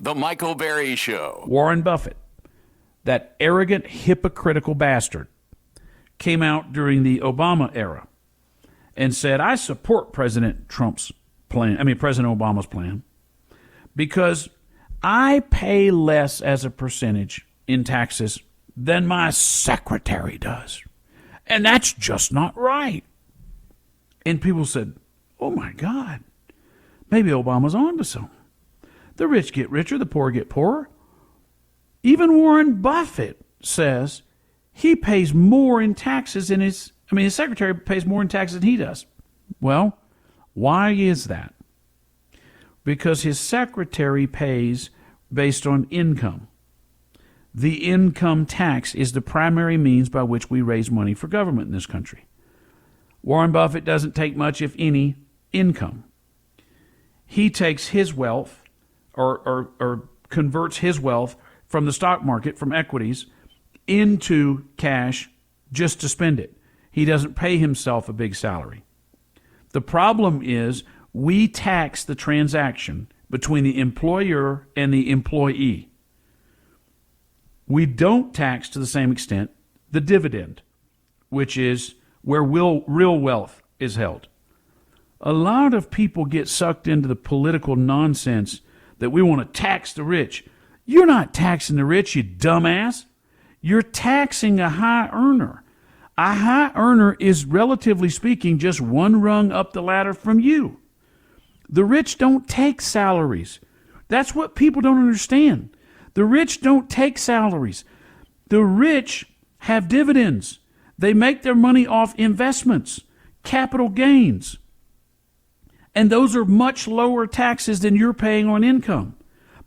The Michael Berry Show. Warren Buffett, that arrogant, hypocritical bastard, came out during the Obama era and said, I support President Obama's plan, because I pay less as a percentage in taxes than my secretary does. And that's just not right. And people said, oh my God, maybe Obama's on to something. The rich get richer, the poor get poorer. Even Warren Buffett says he pays more in taxes than his secretary pays more in taxes than he does. Well, why is that? Because his secretary pays based on income. The income tax is the primary means by which we raise money for government in this country. Warren Buffett doesn't take much, if any, income. He takes his wealth or converts his wealth from the stock market, from equities, into cash just to spend it. He doesn't pay himself a big salary. The problem is we tax the transaction between the employer and the employee. We don't tax to the same extent the dividend, which is where real wealth is held. A lot of people get sucked into the political nonsense that we want to tax the rich. You're not taxing the rich, you dumbass. You're taxing a high earner. A high earner is, relatively speaking, just one rung up the ladder from you. The rich don't take salaries. That's what people don't understand. The rich don't take salaries. The rich have dividends. They make their money off investments, capital gains. And those are much lower taxes than you're paying on income.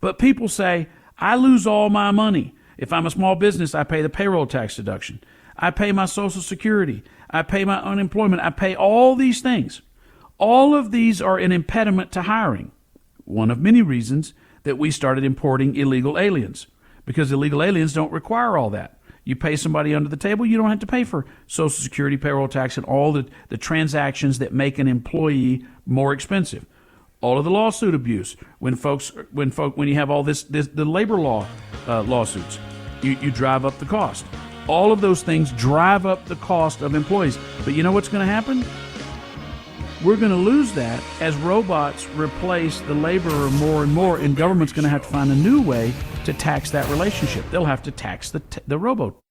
But people say, I lose all my money. If I'm a small business, I pay the payroll tax deduction. I pay my Social Security. I pay my unemployment. I pay all these things. All of these are an impediment to hiring. One of many reasons that we started importing illegal aliens, because illegal aliens don't require all that. You pay somebody under the table, you don't have to pay for Social Security, payroll tax, and all the transactions that make an employee more expensive. All of the lawsuit abuse, when you have all the labor law lawsuits, you drive up the cost. All of those things drive up the cost of employees. But you know what's going to happen? We're going to lose that as robots replace the laborer more and more, and government's going to have to find a new way to tax that relationship. They'll have to tax the robot.